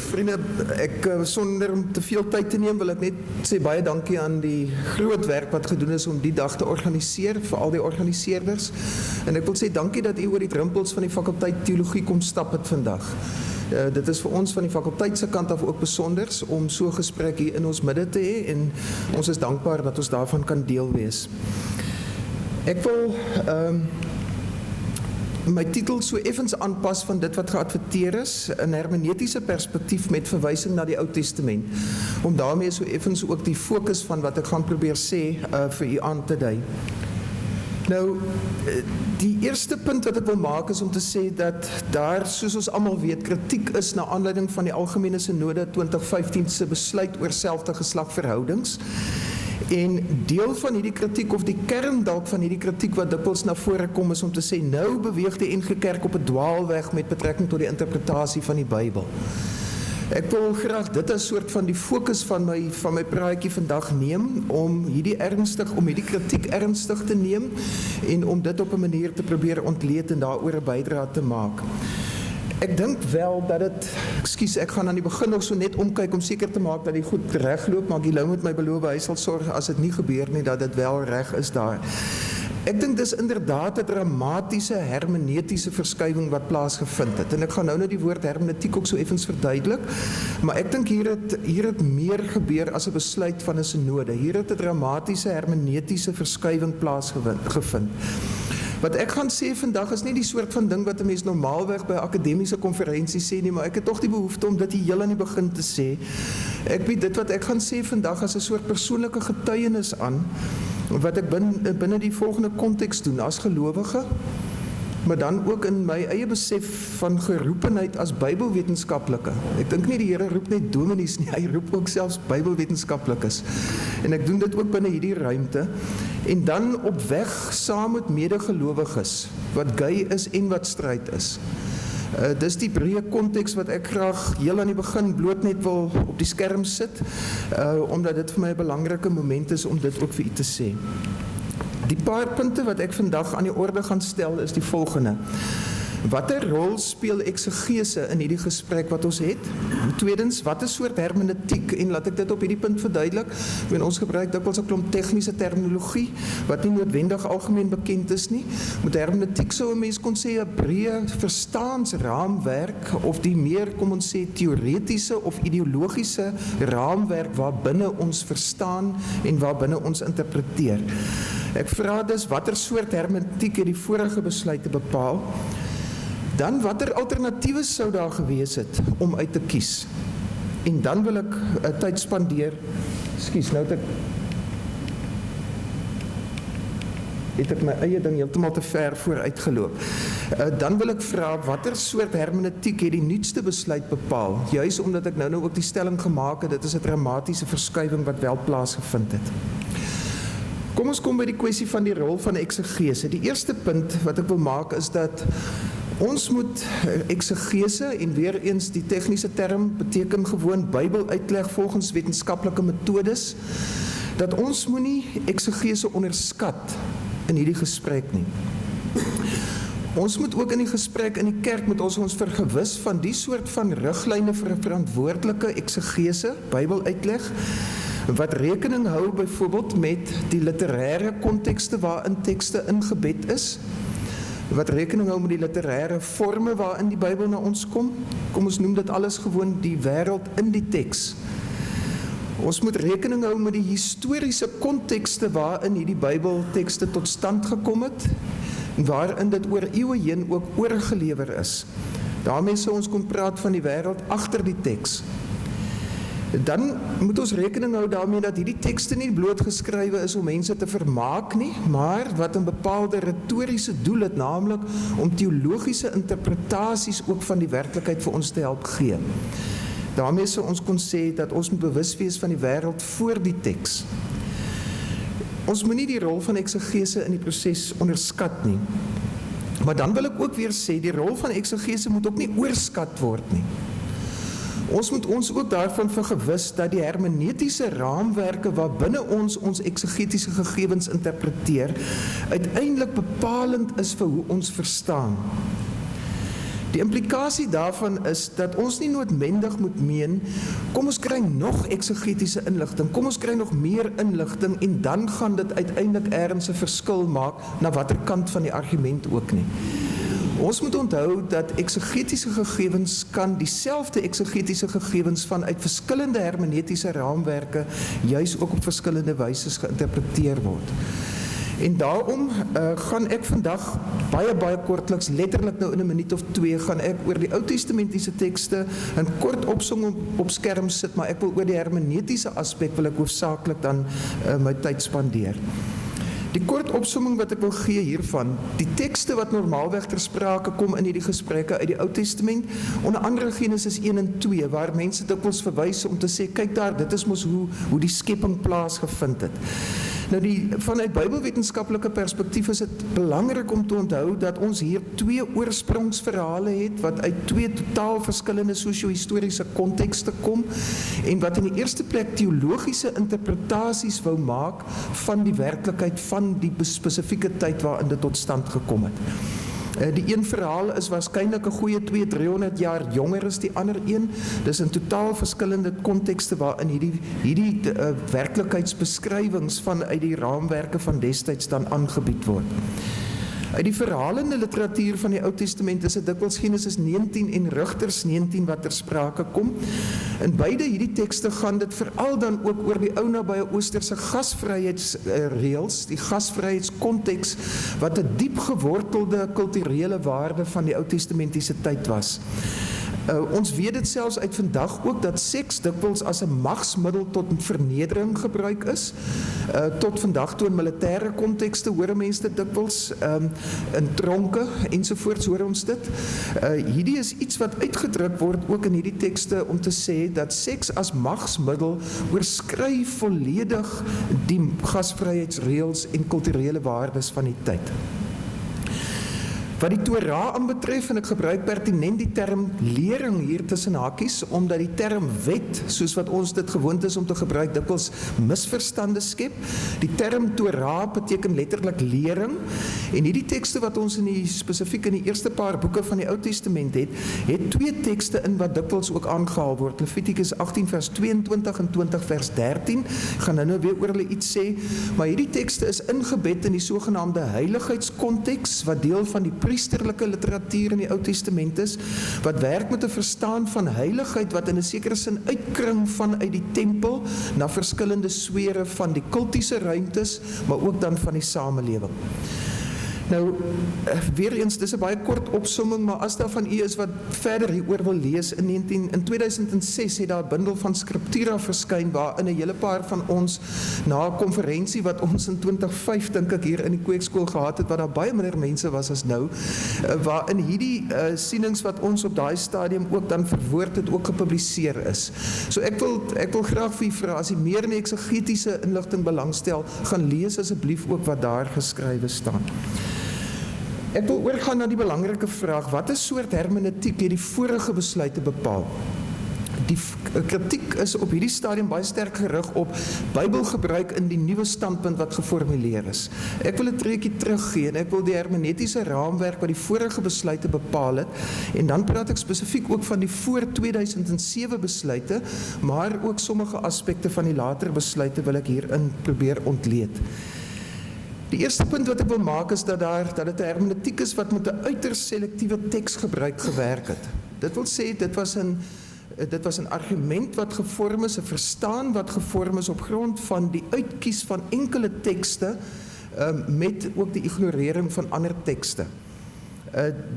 Vriende, ek sonder om te veel tyd te neem, wil ek net sê baie dankie aan die groot werk wat gedoen is om die dag te organiseer, vir al die organiseerders. En ek wil sê dankie dat u oor die drempels van die fakulteit teologie kom stap het vandag. Dit is vir ons van die fakulteit se kant af ook besonders om so 'n gesprek hier in ons midde te hê en ons is dankbaar dat ons daarvan kan deel wees. Ek wil my titel so effens aanpas van dit wat geadverteer is, 'n hermeneutiese perspektief met verwysing na die Ou Testament, om daarmee so effens ook die fokus van wat ek gaan probeer sê vir u aan te dui. Nou, die eerste punt wat ek wil maak is om te sê dat daar, soos ons almal weet, kritiek is na aanleiding van die Algemene Synode 2015 se besluit oor selfde geslagverhoudings. En deel van hierdie kritiek, of die kern dalk van hierdie kritiek wat dikwels na vore kom, is om te sê, nou beweeg die NG Kerk op 'n dwaalweg met betrekking tot die interpretasie van die Bybel. Ek wil graag dit as soort van die fokus van my praatjie vandag neem, om hierdie kritiek ernstig te neem, en om dit op 'n manier te probeer ontleed en daaroor 'n bydrae te maak. Ek dink wel dat dit, ek gaan aan die begin nog so net omkyk om seker te maak dat die goed regloop, maar Guilou moet my beloof, hy sal sorg as dit nie gebeur nie, dat dit wel reg is daar. Ek dink dis inderdaad 'n dramatiese hermeneutiese verskuiwing wat plaasgevind het. En ek gaan nou die woord hermeneutiek ook so effens verduidelik, maar ek dink hier het meer gebeur as 'n besluit van 'n synode. Hier het 'n dramatiese hermeneutiese verskuiwing plaasgevind. Wat ek gaan sê vandag is nie die soort van ding wat 'n mens normaalweg by akademiese konferensies sê nie, maar ek het tog die behoefte om dit heel aan die begin te sê. Ek bied dit wat ek gaan sê vandag as 'n soort persoonlike getuienis aan, wat ek binne die volgende konteks doen as gelowige, maar dan ook in my eie besef van geroepenheid as Bybelwetenskaplike. Ek dink nie die Here roep net dominees nie, hy roep ook selfs Bybelwetenskaplikes. En ek doen dit ook binne hierdie ruimte. En dan op weg saam met medegelowiges, wat gay is en wat stryd is. Dis die breë konteks wat ek graag heel aan die begin bloot net wil op die skerm sit, omdat dit vir my 'n belangrike moment is om dit ook vir u te sê. Die paar punte wat ek vandag aan die orde gaan stel is die volgende. Watter rol speel eksegese in hierdie gesprek wat ons het? Tweedens, wat 'n soort hermeneutiek, en laat ek dit op hierdie punt verduidelik, want ons gebruik dikwels 'n klomp tegniese terminologie, wat nie noodwendig algemeen bekend is nie. Met hermeneutiek sou 'n mens kon sê 'n breë verstaansraamwerk, of die meer, kom ons sê, teoretiese of ideologiese raamwerk waarbinne ons verstaan en waarbinne ons interpreteer. Ek vra dus, watter soort hermeneutiek het die vorige besluite bepaal? Dan, watter alternatiewe sou daar gewees het om uit te kies? En dan wil ek tyd spandeer, nou het ek my eie ding heeltemal te ver vooruitgeloop. Dan wil ek vra, watter soort hermeneutiek het die nuutste besluit bepaal? Juis omdat ek nou ook die stelling gemaak het, dit is 'n dramatiese verskuiwing wat wel plaasgevind het. Kom ons kom by die kwessie van die rol van eksegese. Die eerste punt wat ek wil maak is dat ons moet eksegese, en weer eens die tegniese term beteken gewoon Bybeluitleg volgens wetenskaplike metodes, dat ons moenie eksegese onderskat in hierdie gesprek nie. Ons moet ook in die gesprek in die kerk met ons vergewis van die soort van riglyne vir 'n verantwoordelike eksegese, Bybeluitleg, wat rekening hou byvoorbeeld met die literêre kontekste waarin tekste ingebed is, wat rekening hou met die literêre forme waarin die Bybel na ons kom. Kom ons noem dit alles gewoon die wêreld in die teks. Ons moet rekening hou met die historiese kontekste waarin hierdie Bybeltekste tot stand gekom het, en waarin dit oor eeue heen ook oorgelewer is. Daarmee sou ons kon praat van die wêreld agter die teks. Dan moet ons rekening hou daarmee dat hierdie tekste nie bloot geskrywe is om mense te vermaak nie, maar wat 'n bepaalde retoriese doel het, naamlik om teologiese interpretasies ook van die werklikheid vir ons te help gee. Daarmee sou ons kon sê dat ons moet bewus wees van die wêreld voor die teks. Ons moet nie die rol van eksegese in die proses onderskat nie. Maar dan wil ek ook weer sê, die rol van eksegese moet ook nie oorskat word nie. Ons moet ons ook daarvan vergewis dat die hermeneutiese raamwerke waarbinne ons eksegetiese gegevens interpreteer, uiteindelik bepalend is vir hoe ons verstaan. Die implikasie daarvan is dat ons nie noodwendig moet meen, kom ons kry nog eksegetiese inligting, kom ons kry nog meer inligting en dan gaan dit uiteindelik ergens 'n verskil maak na watter kant van die argument ook nie. Ons moet onthou dat eksegetiese gegevens kan dieselfde eksegetiese gegevens vanuit verskillende hermeneutiese raamwerke juis ook op verskillende wyse geïnterpreteer word. En daarom gaan ek vandag baie kortliks, letterlik nou in 'n minuut of 2, gaan ek oor die Ou Testamentiese tekste 'n kort opsomming op skerm sit, maar ek wil oor die hermeneutiese aspek wil ek hoofsaaklik dan my tyd spandeer. Die kort opsomming wat ek wil gee hiervan, die tekste wat normaalweg ter sprake kom in hierdie gesprekke uit die Ou Testament, onder andere Genesis 1 en 2, waar mense dikwels verwys om te sê, kyk daar, dit is mos hoe die skepping plaasgevind het. Nou vanuit Bybelwetenskaplike perspektief is dit belangrik om te onthou dat ons hier 2 oorsprongsverhale het wat uit 2 totaal verskillende sosio-historiese kontekste kom en wat in die eerste plek teologiese interpretasies wou maak van die werklikheid van die spesifieke tyd waarin dit tot stand gekom het. Die een verhaal is waarskynlik 'n goeie 200-300 jaar jonger as die ander een. Dis in totaal verskillende kontekste waarin hierdie werklikheidsbeskrywings vanuit die raamwerke van destyds dan aangebied word. Uit die verhalende literatuur van die Ou Testament is dit dikwels Genesis 19 en Rigters 19 wat ter sprake kom. In beide hierdie tekste gaan dit veral dan ook oor die ou nabye Oosterse gasvryheidsreëls, die gasvryheidskonteks wat 'n diep gewortelde kulturele waarde van die Ou Testamentiese tyd was. Ons weet dit selfs uit vandag ook dat seks dikwels as 'n magsmiddel tot vernedering gebruik is. Tot vandag toe in militêre kontekste hoor mense dit dikwels, in tronke ensovoorts hoor ons dit. Hierdie is iets wat uitgedruk word ook in hierdie tekste om te sê dat seks as magsmiddel oorskry volledig die gasvryheidsreëls en kulturele waardes van die tyd. Wat die Torah aanbetref, en ek gebruik pertinent die term lering hier tussen hakies, omdat die term wet, soos wat ons dit gewoond is om te gebruik, dikwels misverstande skep. Die term Torah beteken letterlik lering, en hierdie tekste wat ons spesifiek in die eerste paar boeke van die Ou Testament het 2 tekste in wat dikwels ook aangehaal word. Levitikus 18 vers 22 en 20 vers 13, ek gaan nou weer oor hulle iets sê, maar hierdie tekste is ingebed in die sogenaamde heiligheidskonteks, wat deel van die priesterlike literatuur in die Ou Testament is, wat werk met 'n verstaan van heiligheid wat in 'n sekere sin uitkring vanuit die tempel na verskillende sfere van die kultiese ruimtes, maar ook dan van die samelewing. Nou, weer eens, dis 'n baie kort opsomming, maar as daar van u is wat verder hieroor wil lees, in 2006 het daar 'n bundel van Scriptura verskyn, waarin 'n hele paar van ons, na 'n konferensie wat ons in 2005, dink ek, hier in die kweekskool gehad het, wat daar baie minder mense was as nou, waarin hierdie sienings wat ons op daai stadium ook dan verwoord het, ook gepubliseer is. So ek wil graag vir u vra, as u meer in eksegetiese inligting belangstel, gaan lees asseblief ook wat daar geskrywe staan. Ek wil oorgaan na die belangrike vraag, wat 'n soort hermeneutiek het die vorige besluite bepaal? Die kritiek is op hierdie stadium baie sterk gerig op Bybelgebruik in die nuwe standpunt wat geformuleer is. Ek wil 'n treukie teruggee en ek wil die hermeneutiese raamwerk wat die vorige besluite bepaal het, en dan praat ek spesifiek ook van die voor 2007 besluite, maar ook sommige aspekte van die later besluite wil ek hierin probeer ontleed. Die eerste punt wat ek wil maak is dat dit 'n hermeneutiek is wat met 'n uiters selektiewe teksgebruik gewerk het. Dit wil sê, dit was 'n argument wat gevorm is, 'n verstaan wat gevorm is op grond van die uitkies van enkele tekste, met ook die ignorering van ander tekste.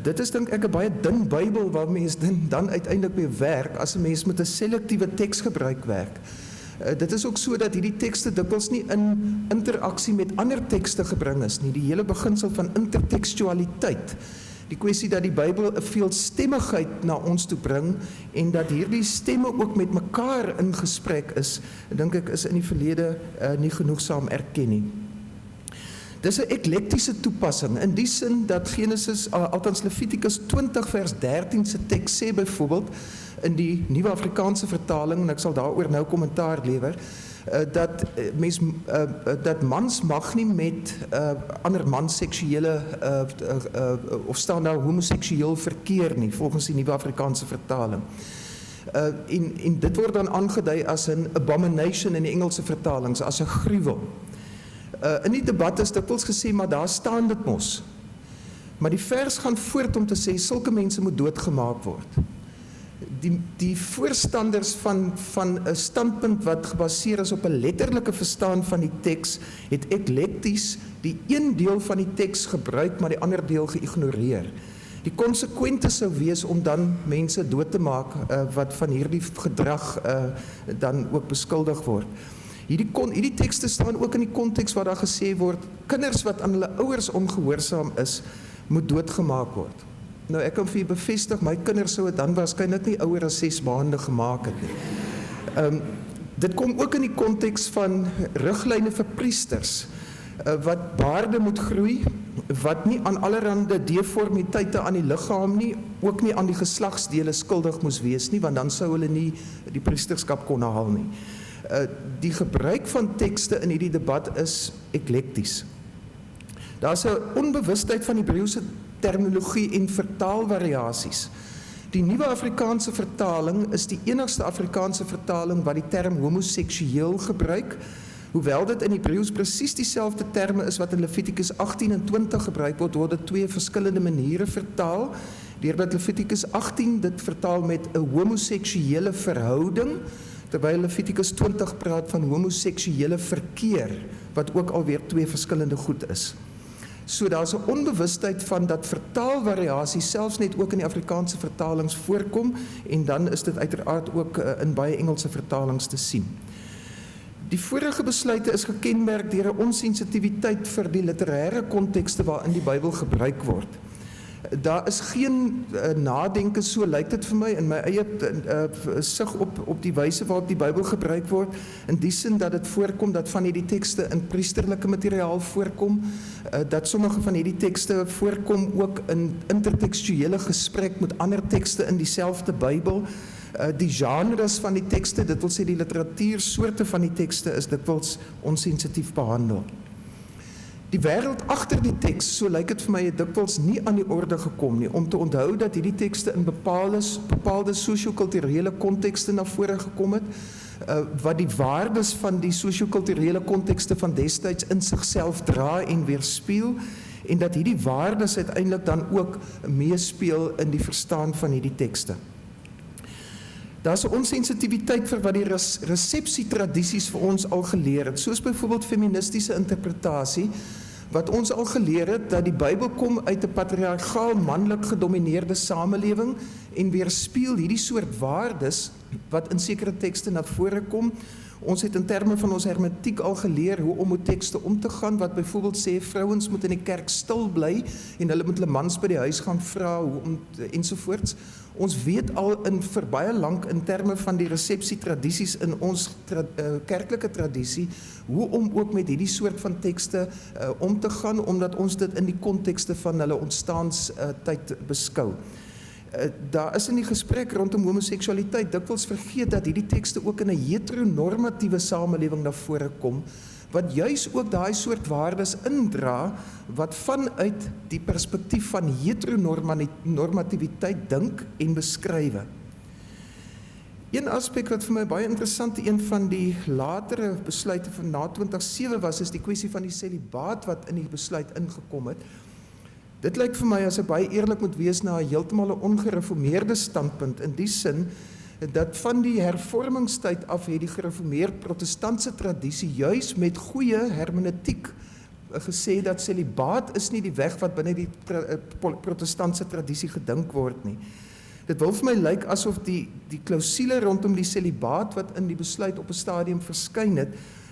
Dit is dink ek 'n baie dun Bybel waar mens dan uiteindelik mee werk as 'n mens met 'n selektiewe teksgebruik werk. Dit is ook so dat hierdie tekste dikwels nie in interaksie met ander tekste gebring is nie. Die hele beginsel van intertekstualiteit, die kwessie dat die Bybel 'n veelstemmigheid na ons toe bring en dat hierdie stemme ook met mekaar in gesprek is, dink ek is in die verlede nie genoegsaam erken nie. Dis 'n eklektiese toepassing, in die sin dat Genesis, althans Levitikus 20 vers 13 se teks sê byvoorbeeld, in die Nuwe Afrikaanse vertaling, en ek sal daaroor nou kommentaar lewer, dat mans mag nie met ander mans seksuele of staan daar homoseksueel verkeer nie, volgens die Nuwe Afrikaanse vertaling. En dit word dan aangedui as 'n abomination in die Engelse vertalings, as 'n gruwel. In die debat is dikwels gesê, maar daar staan dit mos. Maar die vers gaan voort om te sê, sulke mense moet doodgemaak word. Die voorstanders van 'n standpunt wat gebaseer is op 'n letterlike verstaan van die teks, het eklekties die een deel van die teks gebruik, maar die ander deel geïgnoreer. Die konsekwente sou wees om dan mense dood te maak wat van hierdie gedrag dan ook beskuldig word. Hierdie tekste staan ook in die konteks waar daar gesê word, kinders wat aan hulle ouers ongehoorsaam is, moet doodgemaak word. Nou ek kan vir u bevestig, my kinders sou het dan waarskynlik nie ouer as 6 maande gemaak het nie. Dit kom ook in die konteks van riglyne vir priesters, wat baarde moet groei, wat nie aan allerhande deformiteite aan die liggaam nie, ook nie aan die geslagsdele skuldig moes wees nie, want dan sou hulle nie die priesterskap kon haal nie. Die gebruik van tekste in hierdie debat is eklekties. Daar is 'n onbewustheid van Hebreëse terminologie en vertaalvariasies. Die Nuwe Afrikaanse vertaling is die enigste Afrikaanse vertaling wat die term homoseksueel gebruik, hoewel dit in Hebreëus presies dieselfde terme is wat in Levitikus 18 en 20 gebruik word dit 2 verskillende maniere vertaal. Deurdat Levitikus 18 dit vertaal met 'n homoseksuele verhouding, terwyl Levitikus 20 praat van homoseksuele verkeer, wat ook alweer 2 verskillende goed is. So daar is 'n onbewustheid van dat vertaalvariasie selfs net ook in die Afrikaanse vertalings voorkom, en dan is dit uiteraard ook in baie Engelse vertalings te sien. Die vorige besluite is gekenmerk deur 'n onsensitiwiteit vir die literêre kontekste waarin die Bybel gebruik word. Daar is geen nadenke, so lyk dit vir my, in my eie sig op die wyse waarop die Bybel gebruik word, in die sin dat dit voorkom dat van hierdie tekste in priesterlike materiaal voorkom, dat sommige van hierdie tekste voorkom ook in intertekstuele gesprek met ander tekste in dieselfde Bybel. Die genres van die tekste, dit wil sê die literatuursoorte van die tekste, is dikwels onsensitief behandel. Die wêreld agter die teks, so lyk dit vir my, het dikwels nie aan die orde gekom nie, om te onthou dat hierdie tekste in bepaalde sosio-kulturele kontekste na vore gekom het, wat die waardes van die sosio-kulturele kontekste van destyds in sigself dra en weerspieël, en dat hierdie waardes uiteindelik dan ook meespeel in die verstaan van hierdie tekste. Daar is 'n onsensitiwiteit vir wat die resepsietradisies vir ons al geleer het, soos byvoorbeeld feministiese interpretasie, wat ons al geleer het dat die Bybel kom uit 'n patriargaal manlik gedomineerde samelewing en weerspieël hierdie soort waardes wat in sekere tekste na vore kom. Ons het in terme van ons hermetiek al geleer hoe om met tekste om te gaan, wat byvoorbeeld sê vrouens moet in die kerk stil bly en hulle moet hulle mans by die huis gaan vra hoe om ensovoorts. Ons weet al vir baie lank in terme van die resepsietradisies in ons kerklike tradisie, hoe om ook met hierdie soort van tekste om te gaan, omdat ons dit in die kontekste van hulle ontstaanstyd beskou. Daar is in die gesprek rondom homoseksualiteit dikwels vergeet dat hierdie tekste ook in 'n heteronormatiewe samelewing na vore kom, wat juis ook daai soort waardes indra, wat vanuit die perspektief van heteronormativiteit dink en beskrywe. Een aspek wat vir my baie interessant, een van die latere besluite van na 2007 was, is die kwessie van die celibaat wat in die besluit ingekom het. Dit lyk vir my, as ek baie eerlik moet wees, na heeltemal 'n ongereformeerde standpunt, in die sin dat van die hervormingstyd af het die gereformeerde protestantse tradisie juis met goeie hermeneutiek gesê dat celibaat is nie die weg wat binne die protestantse tradisie gedink word nie. Dit wil vir my lyk asof die klousule rondom die celibaat wat in die besluit op 'n stadium verskyn het,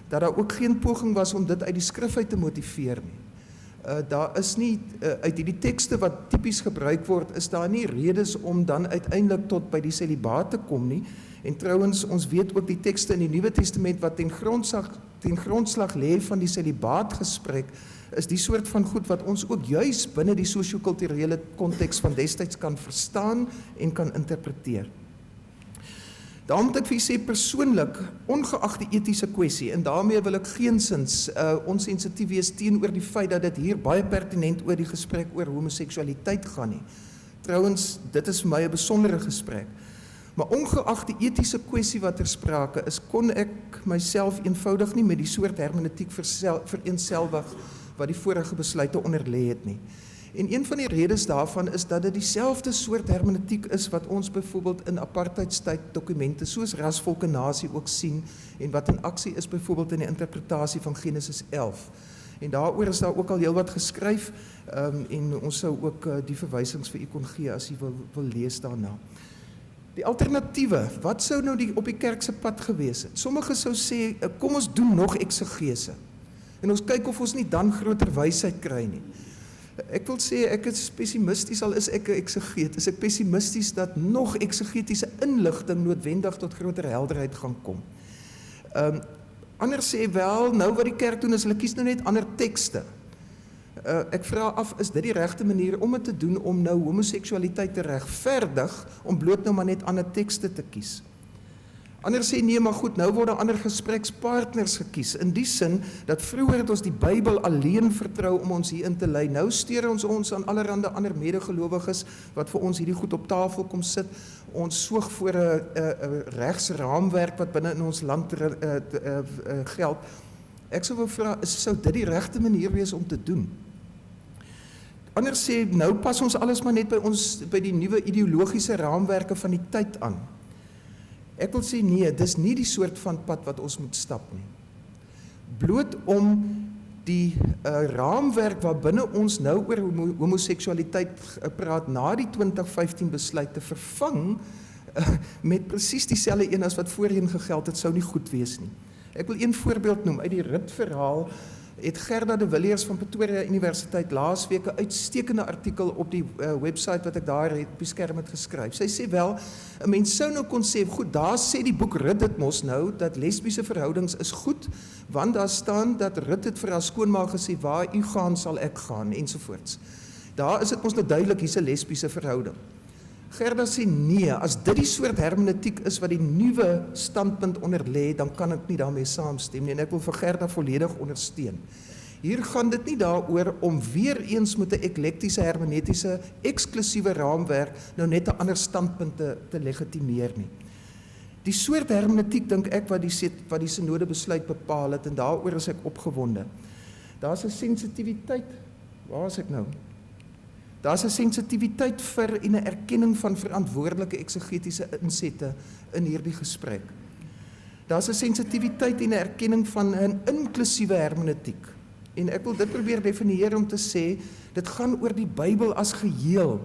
dat daar ook geen poging was om dit uit die skrif uit te motiveer nie. Daar is nie, uit die tekste wat tipies gebruik word, is daar nie redes om dan uiteindelik tot by die celibaat te kom nie. En trouwens, ons weet ook die tekste in die Nuwe Testament wat ten grondslag lê van die celibaat gesprek, is die soort van goed wat ons ook juis binne die sosio-kulturele konteks van destyds kan verstaan en kan interpreteer. Daarom moet ek vir julle sê persoonlik, ongeag die etiese kwessie, en daarmee wil ek geensins onsensitief wees teenoor die feit dat dit hier baie pertinent oor die gesprek oor homoseksualiteit gaan nie. Trouwens, dit is vir my 'n besondere gesprek. Maar ongeag die etiese kwessie wat ter sprake is, kon ek myself eenvoudig nie met die soort hermeneutiek vereenselwig wat die vorige besluite onderlê het nie. En een van die redes daarvan is dat dit dieselfde soort hermeneutiek is wat ons byvoorbeeld in apartheidstyd dokumente soos Rasvolk en Nasie ook sien en wat in aksie is byvoorbeeld in die interpretasie van Genesis 11. En daaroor is daar ook al heel wat geskryf en ons sou ook die verwysings vir u kon gee as u wil lees daarna. Die alternatiewe, wat sou nou op die kerk se pad gewees het? Sommige sou sê, kom ons doen nog eksegese. En ons kyk of ons nie dan groter wysheid kry nie. Ek wil sê, ek is pessimisties, al is ek 'n eksegeet, is ek pessimisties dat nog eksegetiese inligting noodwendig tot groter helderheid gaan kom. Ander sê wel, nou wat die kerk doen is, hulle kies nou net ander tekste. Ek vra af, is dit die regte manier om dit te doen, om nou homoseksualiteit te regverdig, om bloot nou maar net ander tekste te kies? Ander sê, nee, maar goed, nou word ander gesprekspartners gekies, in die sin, dat vroeger het ons die Bybel alleen vertrou om ons hierin te lei. Nou steur ons aan allerhande ander medegelowiges, wat vir ons hierdie goed op tafel kom sit. Ons soog voor 'n regsraamwerk wat binne in ons land geld. Ek sou wil vra, sou dit die regte manier wees om te doen? Ander sê, nou pas ons alles maar net by die nuwe ideologiese raamwerke van die tyd aan. Ek wil sê nee, dis nie die soort van pad wat ons moet stap nie. Bloot om die raamwerk waarbinne ons nou oor homoseksualiteit praat na die 2015 besluit te vervang met presies dieselfde een as wat voorheen gegeld het, sou nie goed wees nie. Ek wil een voorbeeld noem uit die ritverhaal. Het Gerda de Villiers van Pretoria Universiteit laasweek 'n uitstekende artikel op die website wat ek daar op die skerm het geskryf. Sy sê wel, 'n mens sou nou kon sê, goed, daar sê die boek Rut dit mos nou, dat lesbiese verhoudings is goed, want daar staan dat Rut het vir haar skoonma gesê, waar u gaan sal ek gaan, ensovoorts. Daar is dit mos nou duidelik, hier's 'n lesbiese verhouding. Gerda sê nee, as dit die soort hermeneutiek is wat die nuwe standpunt onderlê, dan kan ek nie daarmee saamstem nie, en ek wil vir Gerda volledig ondersteun. Hier gaan dit nie daaroor om weer eens met 'n eklektiese hermeneutiese eksklusiewe raamwerk nou net 'n ander standpunt te legitimeer nie. Die soort hermeneutiek dink ek wat die synode besluit bepaal het, en daaroor is ek opgewonde. Daar's 'n sensitiwiteit, waar is ek nou? Daar's 'n sensitiwiteit vir en 'n erkenning van verantwoordelike eksegetiese insette in hierdie gesprek. Daar's 'n sensitiwiteit en 'n erkenning van 'n inklusiewe hermeneutiek. En ek wil dit probeer definieer om te sê, dit gaan oor die Bybel as geheel.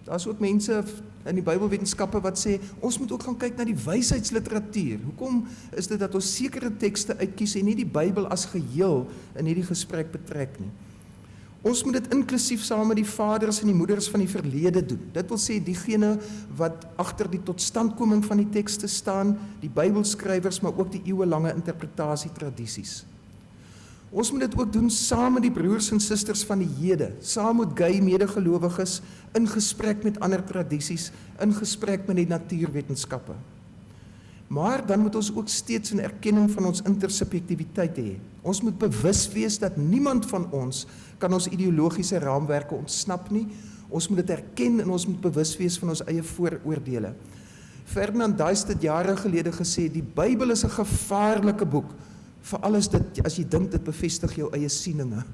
Daar's ook mense in die Bybelwetenskappe wat sê, ons moet ook gaan kyk na die wysheidsliteratuur. Hoekom is dit dat ons sekere tekste uitkies en nie die Bybel as geheel in hierdie gesprek betrek nie? Ons moet dit inklusief saam met die vaders en die moeders van die verlede doen. Dit wil sê diegene wat agter die totstandkoming van die tekste staan, die Bybelskrywers, maar ook die eeuwelange interpretasietradisies. Ons moet dit ook doen saam met die broers en susters van die hede, saam met gay medegelowiges, in gesprek met ander tradisies, in gesprek met die natuurwetenskappe. Maar dan moet ons ook steeds 'n erkenning van ons intersubjektiwiteit hê. Ons moet bewus wees dat niemand van ons kan ons ideologiese raamwerke ontsnap nie. Ons moet dit erken en ons moet bewus wees van ons eie vooroordele. Ferdinand Duist het jare gelede gesê, die Bybel is 'n gevaarlike boek, veral as jy dink dit bevestig jou eie sieninge.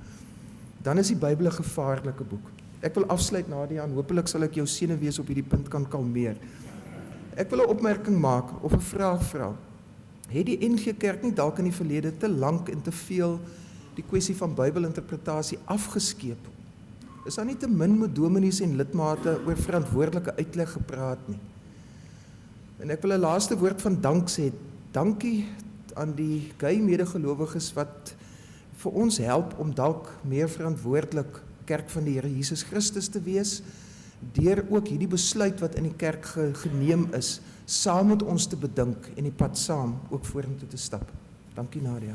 Dan is die Bybel 'n gevaarlike boek. Ek wil afsluit, Nadia, en hopelik sal ek jou senuwees op hierdie punt kan kalmeer. Ek wil 'n opmerking maak of 'n vraag vra. Het die NG Kerk nie dalk in die verlede te lank en te veel die kwessie van Bybelinterpretasie afgeskeep? Is daar nie te min met dominees en lidmate oor verantwoordelike uitleg gepraat nie? En ek wil 'n laaste woord van dank sê. Dankie aan die gay medegelowiges wat vir ons help om dalk meer verantwoordelik kerk van die Here Jesus Christus te wees, deur ook hierdie besluit wat in die kerk geneem is, saam met ons te bedink en die pad saam ook vorentoe te stap. Dankie, Nadia.